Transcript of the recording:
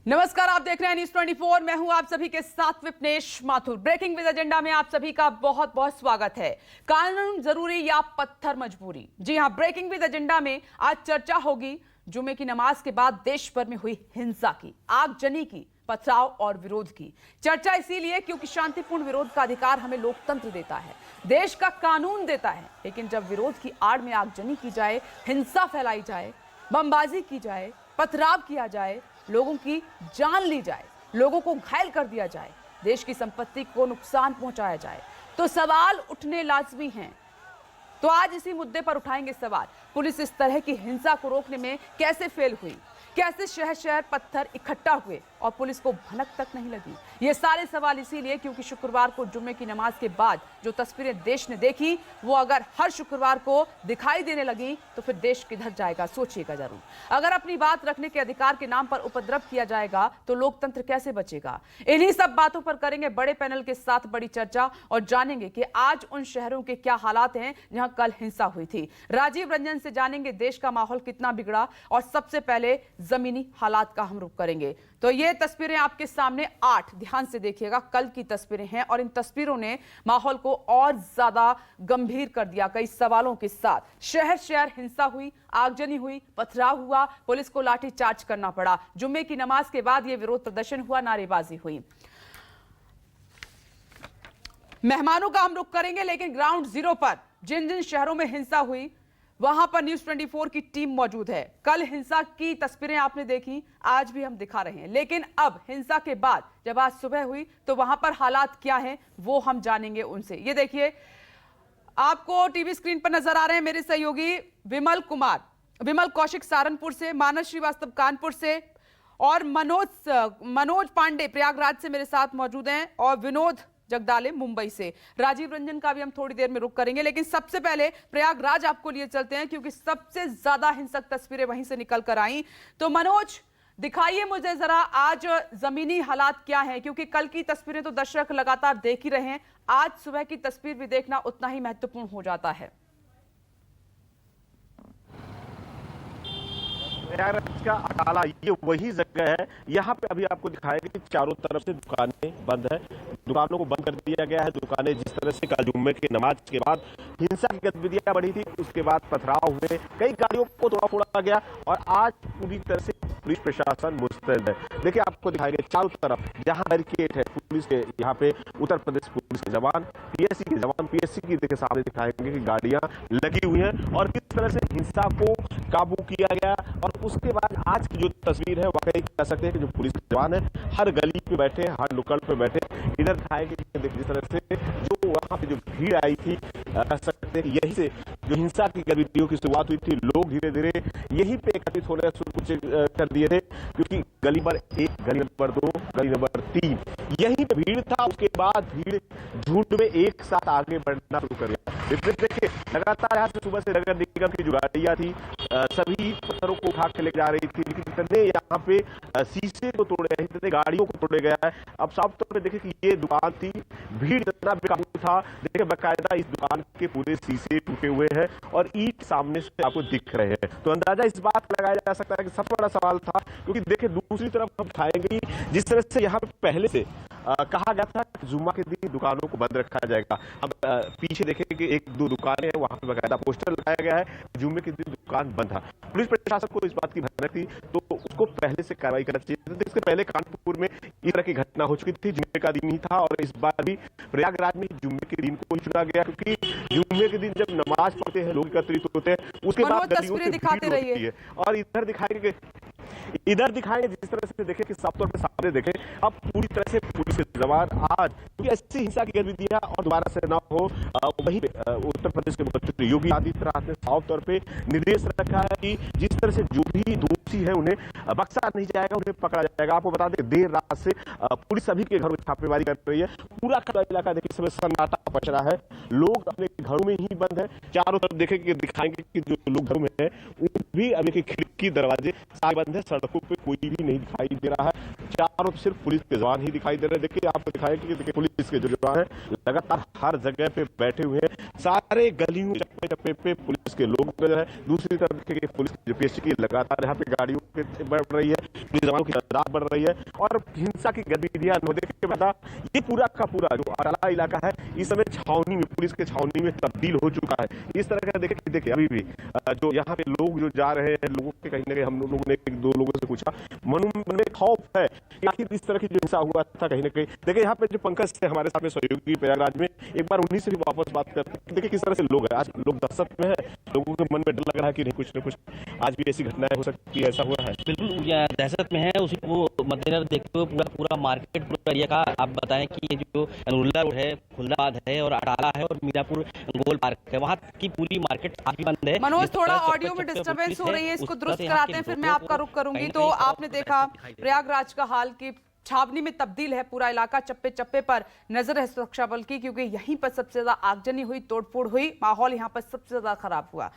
नमस्कार, आप देख रहे हैं न्यूज 24। मैं हूं आप सभी के साथ Vipnesh Mathur. Breaking with agenda में आप सभी का बहुत बहुत स्वागत है। कानून जरूरी या पत्थर मजबूरी? जी हां, ब्रेकिंग विद एजेंडा में आज चर्चा होगी जुमे की नमाज के बाद देश भर में हुई हिंसा की, आगजनी की, पथराव और विरोध की। चर्चा इसीलिए क्योंकि शांतिपूर्ण विरोध का अधिकार हमें लोकतंत्र देता है, देश का कानून देता है। लेकिन जब विरोध की आड़ में आगजनी की जाए, हिंसा फैलाई जाए, बमबाजी की जाए, पथराव किया जाए, लोगों की जान ली जाए, लोगों को घायल कर दिया जाए, देश की संपत्ति को नुकसान पहुंचाया जाए, तो सवाल उठने लाजमी हैं। तो आज इसी मुद्दे पर उठाएंगे सवाल। पुलिस इस तरह की हिंसा को रोकने में कैसे फेल हुई, कैसे शहर शहर पत्थर इकट्ठा हुए और पुलिस को भनक तक नहीं लगी। ये सारे सवाल इसीलिए क्योंकि शुक्रवार को जुम्मे की नमाज के बाद जो तस्वीरें देश ने देखी, वो अगर हर शुक्रवार को दिखाई देने लगी तो फिर देश किधर जाएगा, सोचिएगा जरूर। अगर अपनी बात रखने के अधिकार के नाम पर उपद्रव किया जाएगा तो लोकतंत्र कैसे बचेगा? इन्हीं सब बातों पर करेंगे बड़े पैनल के साथ बड़ी चर्चा और जानेंगे कि आज उन शहरों के क्या हालात हैं जहां कल हिंसा हुई थी। राजीव रंजन से जानेंगे देश का माहौल कितना बिगड़ा और सबसे पहले जमीनी हालात का हम रुख करेंगे। तो ये तस्वीरें आपके सामने 8, ध्यान से देखिएगा, कल की तस्वीरें हैं और इन तस्वीरों ने माहौल को और ज्यादा गंभीर कर दिया कई सवालों के साथ। शहर शहर हिंसा हुई, आगजनी हुई, पथराव हुआ, पुलिस को लाठीचार्ज करना पड़ा। जुम्मे की नमाज के बाद यह विरोध प्रदर्शन हुआ, नारेबाजी हुई। मेहमानों का हम रुख करेंगे, लेकिन ग्राउंड जीरो पर जिन जिन शहरों में हिंसा हुई वहां पर न्यूज 24 की टीम मौजूद है। कल हिंसा की तस्वीरें आपने देखी, आज भी हम दिखा रहे हैं, लेकिन अब हिंसा के बाद जब आज सुबह हुई तो वहां पर हालात क्या हैं वो हम जानेंगे उनसे। ये देखिए, आपको टीवी स्क्रीन पर नजर आ रहे हैं मेरे सहयोगी विमल कौशिक सहारनपुर से, मानस श्रीवास्तव कानपुर से और मनोज पांडे प्रयागराज से मेरे साथ मौजूद हैं और विनोद जगदाले मुंबई से। राजीव रंजन का भी हम थोड़ी देर में रुख करेंगे, लेकिन सबसे पहले प्रयागराज आपको लिए चलते हैं क्योंकि सबसे ज्यादा हिंसक तस्वीरें वहीं से निकल कर आई। तो मनोज, दिखाइए मुझे जरा आज जमीनी हालात क्या हैं, क्योंकि कल की तस्वीरें तो दर्शक लगातार देख ही रहे हैं, आज सुबह की तस्वीर भी देखना उतना ही महत्वपूर्ण हो जाता है। प्रयागराज का अकाला ये वही जगह है, यहाँ पे अभी आपको दिखाएगा कि चारों तरफ से दुकानें बंद है, दुकानों को बंद कर दिया गया है। दुकानें जिस तरह से कल जुम्मे की नमाज के बाद हिंसा की गतिविधियां बढ़ी थी, उसके बाद पथराव हुए, कई गाड़ियों को तोड़ा फोड़ा गया और आज पूरी तरह से पुलिस प्रशासन मुस्तैद है। देखिए, आपको दिखाएंगे चारों तरफ जहां बैरिकेड है पुलिस के, यहाँ पे उत्तर प्रदेश पुलिस के जवान, पीएससी के जवान, पीएससी की देखिए सामने दिखाएंगे कि गाड़ियां लगी हुई हैं और किस तरह से हिंसा को काबू किया गया। और उसके बाद आज की जो तस्वीर है वाकई कह सकते हैं कि जो पुलिस जवान है हर गली पे बैठे, हर नुक्कड़ पे बैठे। इधर दिखाएंगे देखिए जिस तरह से जो वहां पे जो भीड़ आई थी, कह सकते हैं यही से जो हिंसा की गतिविधियों की शुरुआत हुई थी। लोग धीरे धीरे यहीं पे एकत्रित होने कर दिए थे, क्योंकि गली नंबर 1, गली नंबर 2, गली नंबर 3 यहीं पे भीड़ था। उसके बाद भीड़ झुंड में एक साथ आगे बढ़ना शुरू कर दिया। देखिए, लगातार यहाँ से सुबह से नगर निगम की जो गाड़ियां थी सभी पत्थरों को उठा के ले जा रही थी, लेकिन इतने यहाँ पे शीशे को तोड़े गए, इतने गाड़ियों को तोड़े गया है। अब साफ तौर पे देखिए कि ये दुकान थी, भीड़ इतना बेकाबू था। देखिए, बाकायदा इस दुकान के पूरे शीशे टूटे हुए हैं और ईंट सामने से आपको दिख रहे हैं। तो अंदाजा इस बात लगाया जा सकता है कि सबसे बड़ा सवाल था, क्योंकि देखिए दूसरी तरफ हम दिखाएंगे जिस तरह से यहाँ पे पहले से कहा गया था कि जुम्मा के दिन दुकानों को बंद रखा जाएगा। अब पीछे देखें कि 1-2 दुकानें हैं, वहां पे बाकायदा पोस्टर लगाया गया है, जुम्मे के दिन दुकान बंद था। पुलिस प्रशासन को इस बात की भनक थी तो उसको पहले से कार्रवाई करना चाहिए था। इससे पहले कानपुर में इस तरह की घटना हो चुकी थी, जुम्मे का दिन ही था और इस बार भी प्रयागराज में जुम्मे के दिन को चुना गया, क्योंकि जुम्मे के दिन जब नमाज पढ़ते हैं लोग एकत्रित होते हैं, उसके बाद गलियों से भीड़ होती है। और इधर दिखाएंगे जिस तरह से देखें कि साफ तौर पे सामने देखें, अब पूरी तरह से पुलिस के जवान आज, क्योंकि ऐसी हिंसा की गतिविधियां और दोबारा से न हो, वहीं उत्तर प्रदेश के मुख्यमंत्री योगी आदित्यनाथ ने साफ तौर पे निर्देश रखा है कि जिस तरह से जो भी दोषी है उन्हें बख्शा नहीं जाएगा, उन्हें पकड़ा जाएगा। आपको बता दें देर रात से पुलिस सभी के घरों में छापेमारी कर रही है। पूरा इलाका देखिए इस समय सन्नाटा पच रहा है, लोग अपने घरों में ही बंद है। चारों तरफ देखेंगे दिखाएंगे कि जो लोग घरों में है भी अभी खिड़की दरवाजे सारे बंद है, सड़कों पे कोई भी नहीं दिखाई दे रहा है। चारों सिर्फ पुलिस के जवान ही दिखाई दे रहे हैं। देखिए आपको दिखाएं कि देखिए पुलिस के जो जवान हैं लगातार हर जगह पे बैठे हुए हैं। सारे गलियों चप्पे चप्पे पे पुलिस के लोग नजर है। दूसरी तरफ देखिए पुलिस जो पेश की लगातार यहाँ पे गाड़ियों पे बढ़ रही है, पुलिस जवानों की तादाद बढ़ रही है और हिंसा की गतिविधियां देखिए बता ये पूरा का पूरा जो अटाला इलाका है इस समय छावनी में, पुलिस के छावनी में तब्दील हो चुका है। इस तरह का देखिए अभी भी जो यहाँ पे लोग जो जा रहे हैं, लोगों के कहीं ना कहीं हम लोगों ने एक दो लोगों से पूछा, मन में खौफ है कि आखिर इस तरह की जो हिंसा हुआ था कहीं ना कहीं। देखिए यहाँ पे जो पंकज थे हमारे साथ में सहयोगी प्रयागराज में, एक बार उन्हीं से भी वापस बात करते हैं। देखिए किस तरह से लोग हैं, आज लोग दहशत में है, लोगों के मन में डर लग रहा है कि नहीं कुछ न कुछ आज भी ऐसी घटनाएं हो सकती है, ऐसा हुआ है। बिल्कुल दहशत में है, उसी को मद्देनजर देखते हुए पूरा मार्केट पूरा एरिया का आप बताएं कि ये जो नरुल्ला रोड है, खुल्दाबाद है और अटाला है और मीरापुर गोल पार्क है, वहाँ की पूरी मार्केट आज भी बंद है। मनोज, थोड़ा ऑडियो में डिस्टरबेंस हो रही है, इसको दुरुस्त कराते हैं, फिर मैं आपका रुख करूंगी। तो आपने देखा प्रयागराज का हाल की छावनी में तब्दील है पूरा इलाका, चप्पे चप्पे पर नजर है सुरक्षा बल की, क्योंकि यहीं पर सबसे ज्यादा आगजनी हुई, तोड़फोड़ हुई, माहौल यहाँ पर सबसे ज्यादा खराब हुआ।